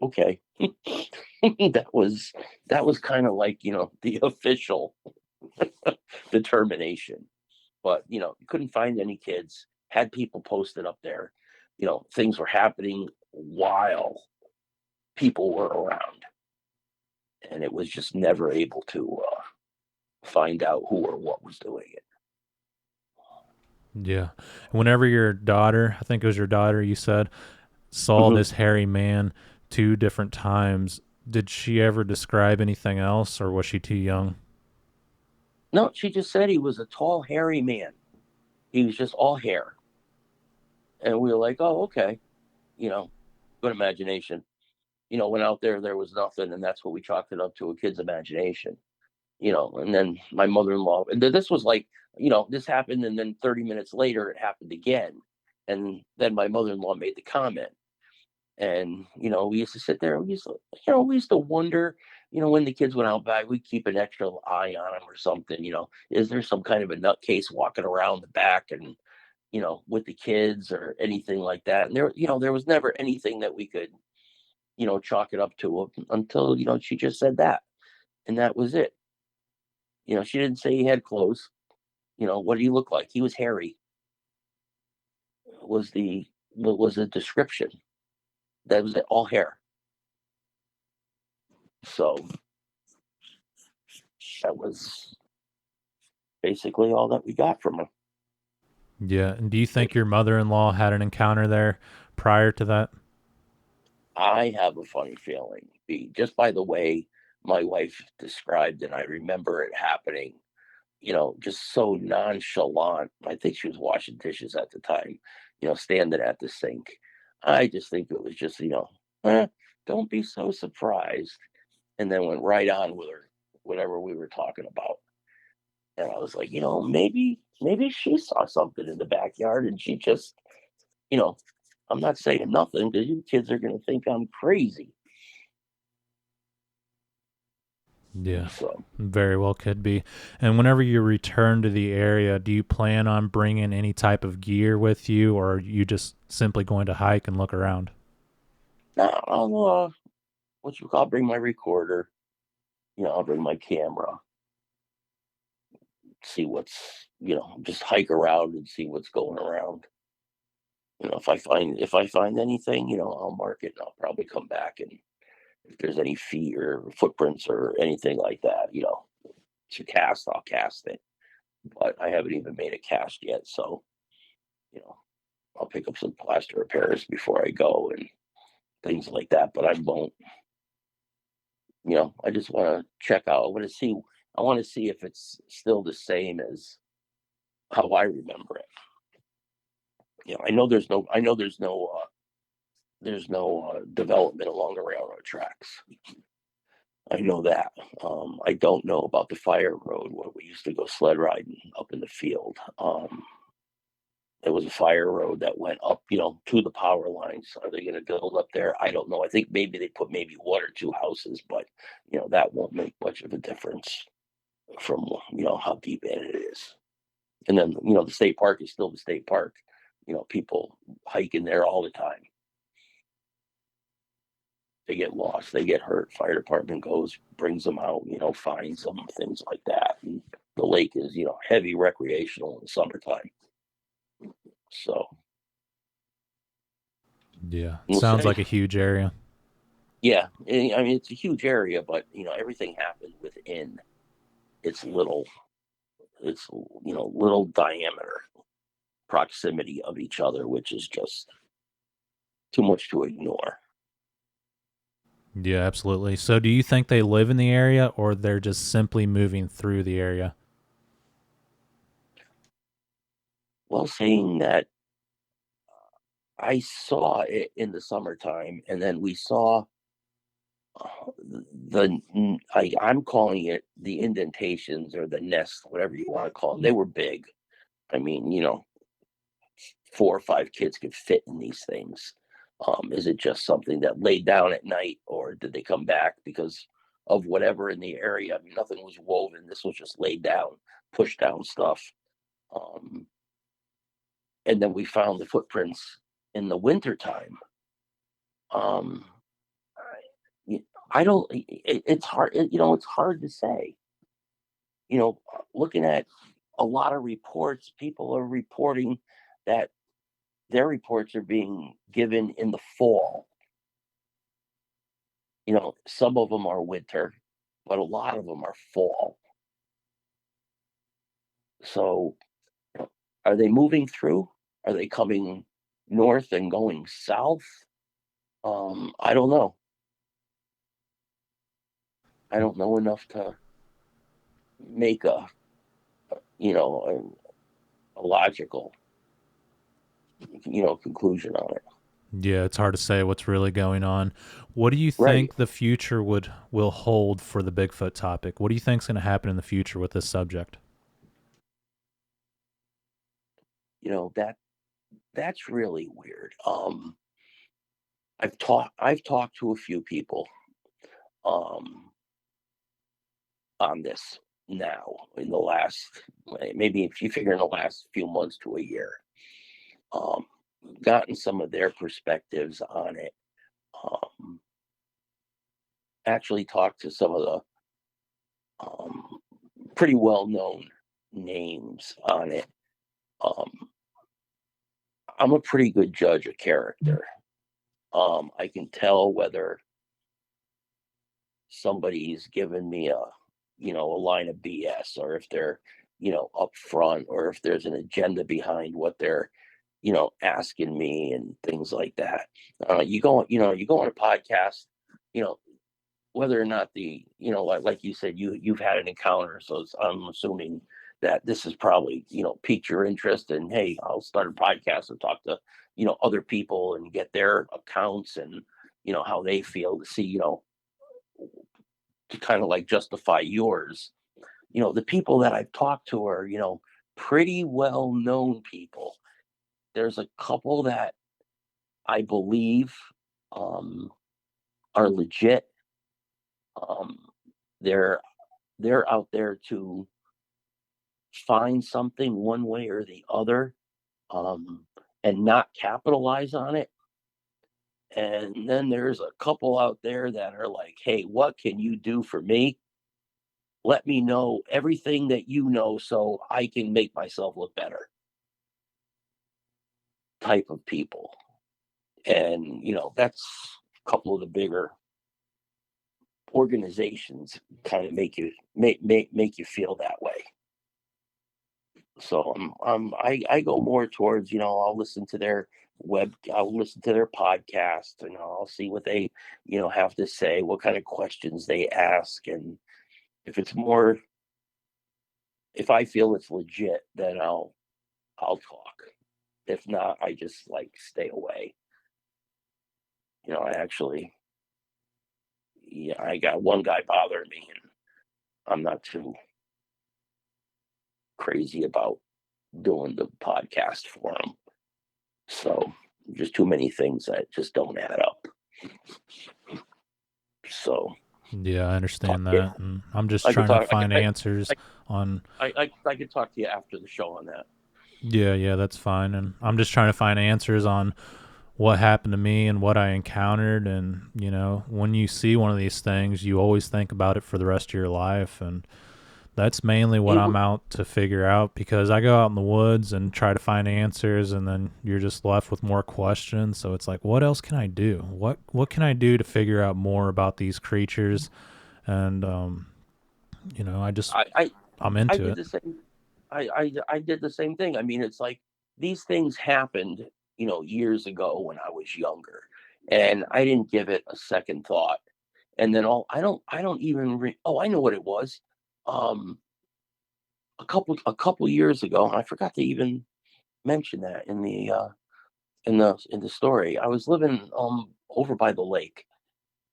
Okay. that was that was kind of like, the official determination. But, couldn't find any kids, had people posted up there. Things were happening while people were around. And it was just never able to find out who or what was doing it. Yeah. Whenever your daughter, I think it was your daughter, you said, saw Hmm. this hairy man 2 different times, did she ever describe anything else, or was she too young? No, she just said he was a tall, hairy man. He was just all hair. And we were like, oh, okay. You know, Good imagination. Went out there, there was nothing. And that's what we chalked it up to, a kid's imagination. And then my mother-in-law, and this was like, this happened. And then 30 minutes later, it happened again. And then my mother-in-law made the comment. And, we used to sit there, we used to wonder, when the kids went out back, we'd keep an extra eye on them or something, is there some kind of a nutcase walking around the back and, with the kids or anything like that. And there was never anything that we could, chalk it up to until, she just said that. And that was it. She didn't say he had clothes. What did he look like? He was hairy, was the description. That was it, all hair. So that was basically all that we got from her. Yeah. And do you think your mother in law had an encounter there prior to that? I have a funny feeling, just by the way my wife described it. I remember it happening, just so nonchalant. I think she was washing dishes at the time, standing at the sink. I just think it was just, eh, don't be so surprised. And then went right on with her, whatever we were talking about. And I was like, maybe she saw something in the backyard and she just, you know, I'm not saying nothing because you kids are going to think I'm crazy. Yeah. So, Very well could be. And whenever you return to the area, do you plan on bringing any type of gear with you, or are you just simply going to hike and look around? now I'll, I'll bring my recorder, I'll bring my camera, see what's, just hike around and see what's going around. If I find anything, I'll mark it and I'll probably come back, and if there's any feet or footprints or anything like that, to cast, I'll cast it. But I haven't even made a cast yet, so you know, I'll pick up some plaster of Paris before I go and things like that. But I won't, I just want to check out. I want to see if it's still the same as how I remember it. I know there's no development along the railroad tracks. I know that. I don't know about the fire road where we used to go sled riding up in the field. There was a fire road that went up, to the power lines. Are they going to build up there? I don't know. I think maybe they put maybe one or two houses, but that won't make much of a difference from how deep in it is. And then the state park is still the state park. People hiking there all the time. They get lost, they get hurt. Fire department goes, brings them out, finds them, things like that. And the lake is, heavy recreational in the summertime. So Yeah. we'll Sounds say, like a huge area. yeah. I mean, it's a huge area, but everything happened within its little, its little diameter proximity of each other, which is just too much to ignore. Yeah, absolutely. So do you think they live in the area, or they're just simply moving through the area? Well, saying that, I saw it in the summertime, and then we saw I'm calling it the indentations or the nests, whatever you want to call them. They were big. I mean, 4 or 5 kids could fit in these things. Is it just something that laid down at night, or did they come back because of whatever in the area? I mean, nothing was woven. This was just laid down, pushed down stuff. Um, and then we found the footprints in the wintertime. Um, I don't. It's hard. It's hard to say. Looking at a lot of reports, people are reporting that their reports are being given in the fall. Some of them are winter, but a lot of them are fall. So are they moving through? Are they coming north and going south? I don't know. I don't know enough to make a logical, conclusion on it. Yeah, it's hard to say what's really going on. What do you Right. think the future will hold for the Bigfoot topic? What do you think's going to happen in the future with this subject? That's really weird. I've talked to a few people um on this now in the last, maybe if you figure in the last few months to a year. Um Gotten some of their perspectives on it. Um Actually talked to some of the um pretty well known names on it. Um I'm a pretty good judge of character. I can tell whether somebody's given me a line of BS, or if they're, up front, or if there's an agenda behind what they're, asking me and things like that. You go on a podcast, you know, whether or not like you said, you've had an encounter. So I'm assuming that this has probably, piqued your interest, and hey, I'll start a podcast and talk to, other people and get their accounts and, how they feel, to see, to kind of like justify yours. The people that I've talked to are, pretty well known people. There's a couple that I believe um, are legit. Um, they're they're out there to find something one way or the other, um, and not capitalize on it. And then there's a couple out there that are like, hey, what can you do for me? Let me know everything that you know so I can make myself look better, type of people. And, that's a couple of the bigger organizations kind of make you feel that way. So I go more towards, I'll listen to their podcast, and I'll see what they, have to say, what kind of questions they ask. And if it's more, if I feel it's legit, then I'll talk. If not, I just like stay away. I actually, yeah, I got one guy bothering me, and I'm not too crazy about doing the podcast for him. So just too many things that just don't add up. So Yeah, I talk understand to you. that, and I'm just I could trying to talk. find answers on. I could talk to you after the show on that. Yeah, yeah, that's fine, and I'm just trying to find answers on what happened to me and what I encountered. And when you see one of these things, you always think about it for the rest of your life, and that's mainly what I'm Mhm. out to figure out, because I go out in the woods and try to find answers, and then you're just left with more questions. So it's like, what else can I do? What can I do to figure out more about these creatures? And I just I, I I'm I into did it. the same. I did the same thing. I mean, it's like these things happened, years ago when I was younger, and I didn't give it a second thought. And then I don't even oh, I know what it was. Um, a couple years ago, and I forgot to even mention that in the story. I was living over by the lake,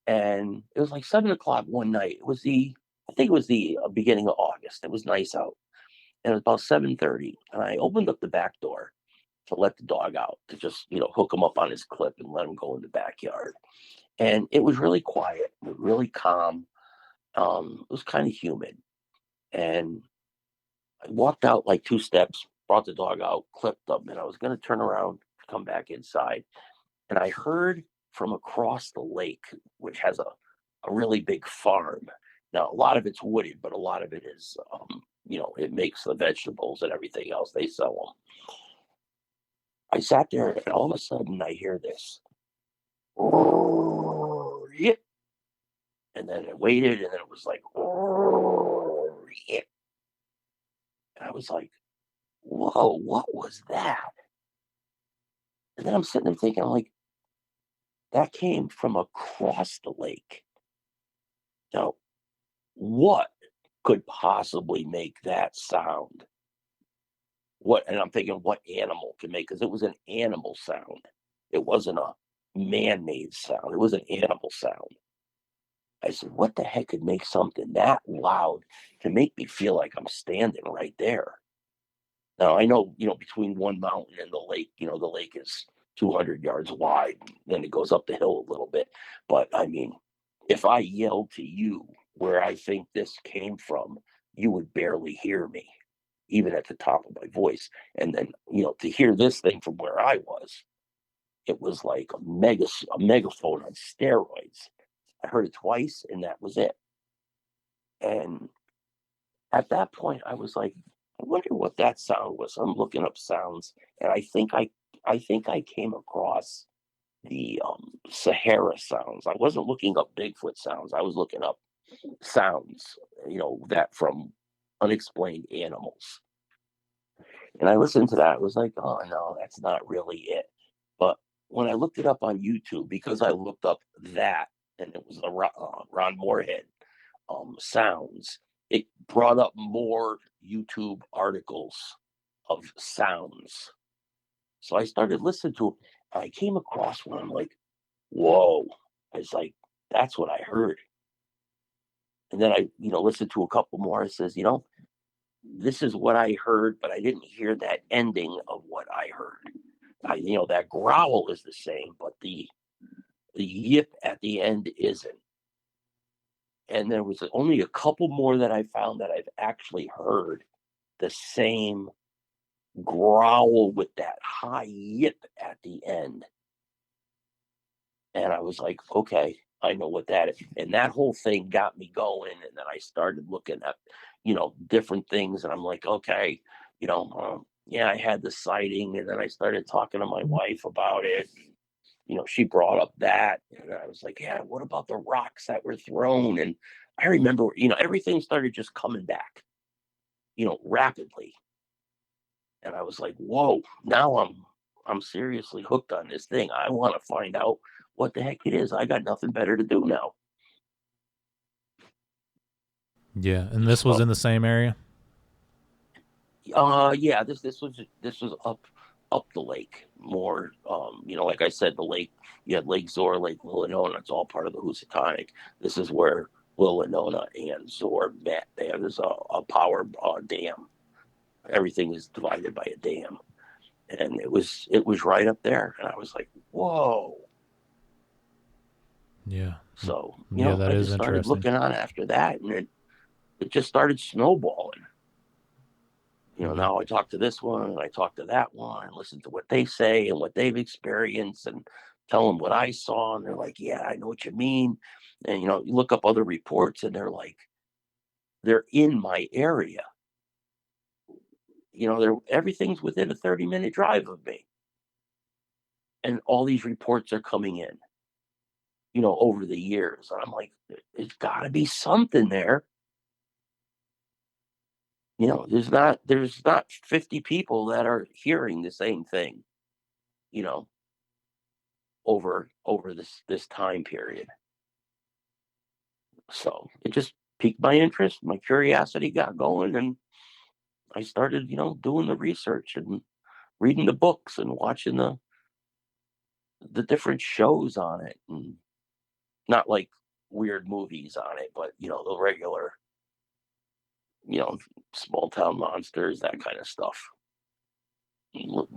And it was like 7 o'clock one night. I think it was the beginning of August. It was nice out. And it was about 7:30. And I opened up the back door to let the dog out, to just, hook him up on his clip and let him go in the backyard. And it was really quiet, really calm. It was kind of humid. And I walked out like 2 steps, brought the dog out, clipped him, and I was going to turn around to come back inside. And I heard from across the lake, which has a really big farm. Now, a lot of it's wooded, but a lot of it is, it makes the vegetables and everything else. They sell them. I sat there, and all of a sudden I hear this. Oh, yeah. And then it waited, and then it was like, oh, yeah. And I was like, whoa, what was that? And then I'm sitting there thinking, I'm like, that came from across the lake. Now, what could possibly make that sound? What? And I'm thinking, what animal can make? Because it was an animal sound. It wasn't a man-made sound. It was an animal sound. I said, what the heck could make something that loud to make me feel like I'm standing right there? Now, I know, between one mountain and the lake, the lake is 200 yards wide, then it goes up the hill a little bit. But I mean, if I yelled to you where I think this came from, you would barely hear me, even at the top of my voice. And then, to hear this thing from where I was, it was like a megaphone on steroids. I heard it twice, and that was it. And at that point, I was like, I wonder what that sound was. I'm looking up sounds, and I think I came across the Sahara sounds. I wasn't looking up Bigfoot sounds. I was looking up sounds, that from unexplained animals. And I listened to that. I was like, oh no, that's not really it. But when I looked it up on YouTube, because I looked up that, and it was a Ron Moorhead sounds, it brought up more YouTube articles of sounds. So I started listening to it. And I came across one. I'm like, whoa. I was like, that's what I heard. And then I, listened to a couple more. It says, this is what I heard, but I didn't hear that ending of what I heard. That growl is the same, but the yip at the end isn't. And there was only a couple more that I found that I've actually heard the same growl with that high yip at the end. And I was like, okay, I know what that is. And that whole thing got me going. And then I started looking at, different things. And I'm like, okay, yeah, I had the sighting. And then I started talking to my wife about it. She brought up that. And I was like, yeah, what about the rocks that were thrown? And I remember, everything started just coming back, rapidly. And I was like, whoa, now I'm seriously hooked on this thing. I want to find out what the heck it is. I got nothing better to do now. Yeah, and this was So in the same area. yeah, this was up the lake more. Like I said, the lake, you had Lake Zor, Lake Willenona, it's all part of the Housatonic. This is where Willenona and Zor met. There's a power dam. Everything is divided by a dam. And it was right up there. And I was like, whoa. Yeah, So, yeah, that I is just started interesting. looking on after that, and it just started snowballing. Yeah, Now I talk to this one and I talk to that one and listen to what they say and what they've experienced and tell them what I saw. And they're like, yeah, I know what you mean. And, you look up other reports and they're like, they're in my area. Everything's within a 30-minute drive of me. And all these reports are coming in, over the years. And I'm like, there's got to be something there. There's not 50 people that are hearing the same thing, you know, over this time period. So it just piqued my interest, my curiosity got going, and I started, doing the research and reading the books and watching the different shows on it, and not like weird movies on it, but the regular, you know, small town monsters, that kind of stuff.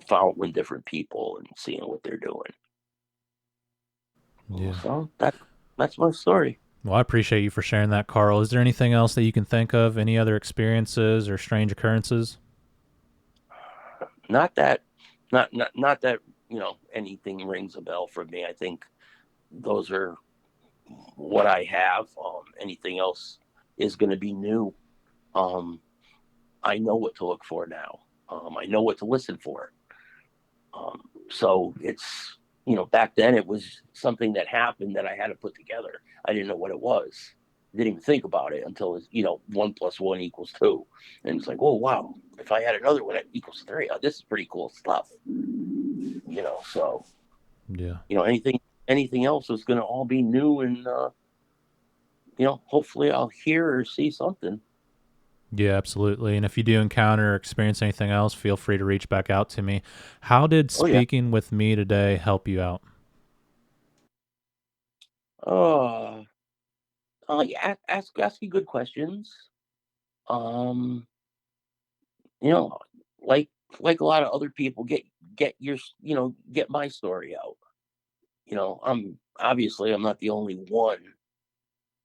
Following different people and seeing what they're doing. Yeah. So that's my story. Well, I appreciate you for sharing that, Carl. Is there anything else that you can think of? Any other experiences or strange occurrences? Not that, not that anything rings a bell for me. I think those are what I have. Anything else is going to be new. Um, I know what to look for now. I know what to listen for. So it's, back then it was something that happened that I had to put together. I didn't know what it was. Didn't even think about it until it's, 1 + 1 = 2. And it's like, oh, wow. If I had another one that equals 3, this is pretty cool stuff. So, Yeah. anything else is going to all be new and, hopefully I'll hear or see something. Yeah, absolutely. And if you do encounter or experience anything else, feel free to reach back out to me. How did Oh, yeah. speaking with me today help you out? Oh, yeah, ask you good questions. Um, you know, like a lot of other people, get my story out. I'm not the only one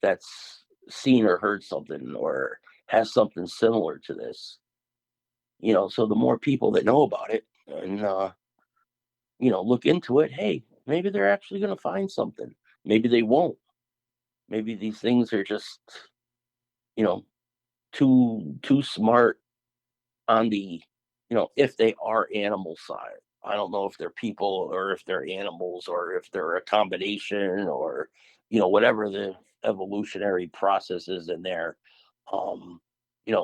that's seen or heard something or has something similar to this. So the more people that know about it and look into it, hey, maybe they're actually going to find something. Maybe they won't. Maybe these things are just you know too smart on the if they are animal side. I don't know if they're people or if they're animals or if they're a combination or whatever the evolutionary process is in there. um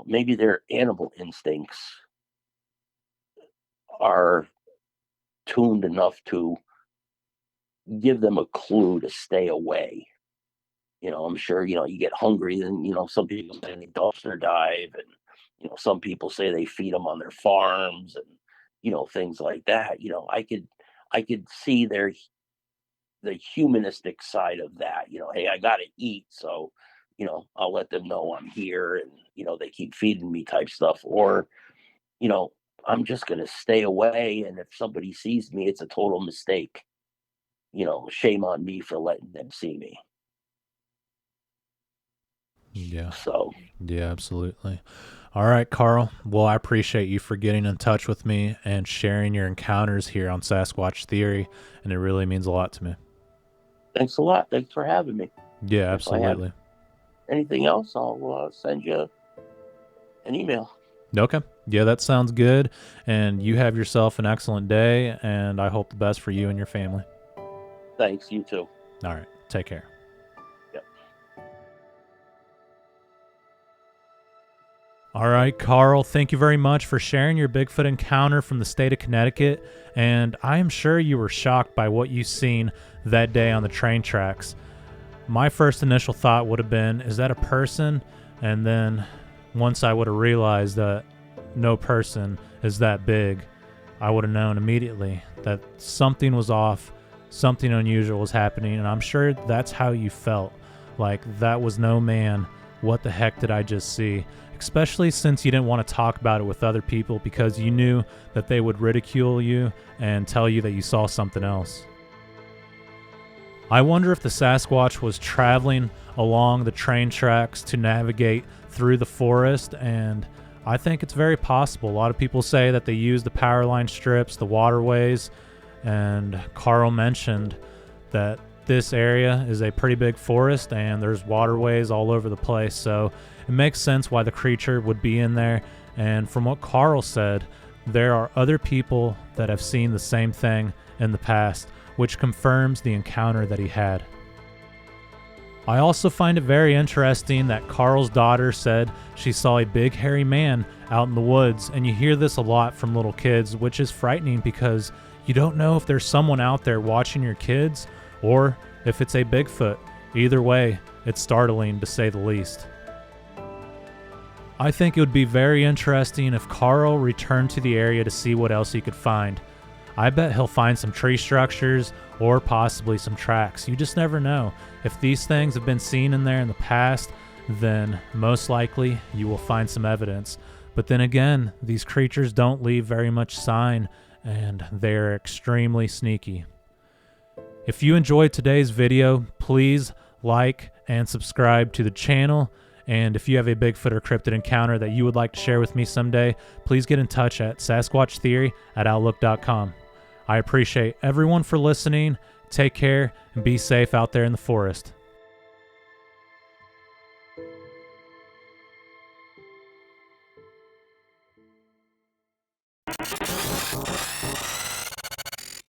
Maybe their animal instincts are tuned enough to give them a clue to stay away. I'm sure, you get hungry, and, some people say they dumpster dive, and, some people say they feed them on their farms and, things like that. I could see the humanistic side of that. Hey, I got to eat. So, I'll let them know I'm here and, they keep feeding me type stuff. Or, you know, I'm just going to stay away. And if somebody sees me, it's a total mistake. Shame on me for letting them see me. Yeah. So, Yeah, absolutely. All right, Carl. Well, I appreciate you for getting in touch with me and sharing your encounters here on Sasquatch Theory, and it really means a lot to me. thanks a lot. Thanks for having me. Yeah, If I have absolutely. anything else, I'll send you an email. Okay. Yeah, that sounds good. And you have yourself an excellent day, and I hope the best for you and your family. Thanks. You too. All right. Take care. Yep. All right, Carl, thank you very much for sharing your Bigfoot encounter from the state of Connecticut. And I am sure you were shocked by what you seen that day on the train tracks. My first initial thought would have been, is that a person? And then once I would have realized that no person is that big, I would have known immediately that something was off, something unusual was happening. And I'm sure that's how you felt. Like, that was no man. What the heck did I just see? Especially since you didn't want to talk about it with other people because you knew that they would ridicule you and tell you that you saw something else. I wonder if the Sasquatch was traveling along the train tracks to navigate through the forest, and I think it's very possible. A lot of people say that they use the power line strips, the waterways, and Carl mentioned that this area is a pretty big forest and there's waterways all over the place, so it makes sense why the creature would be in there. And from what Carl said, there are other people that have seen the same thing in the past, which confirms the encounter that he had. I also find it very interesting that Carl's daughter said she saw a big hairy man out in the woods, and you hear this a lot from little kids, which is frightening because you don't know if there's someone out there watching your kids or if it's a Bigfoot. Either way, it's startling to say the least. I think it would be very interesting if Carl returned to the area to see what else he could find. I bet he'll find some tree structures or possibly some tracks. You just never know. If these things have been seen in there in the past, then most likely you will find some evidence. But then again, these creatures don't leave very much sign, and they're extremely sneaky. If you enjoyed today's video, please like and subscribe to the channel. And if you have a Bigfoot or cryptid encounter that you would like to share with me someday, please get in touch at sasquatchtheory@outlook.com. I appreciate everyone for listening. Take care and be safe out there in the forest.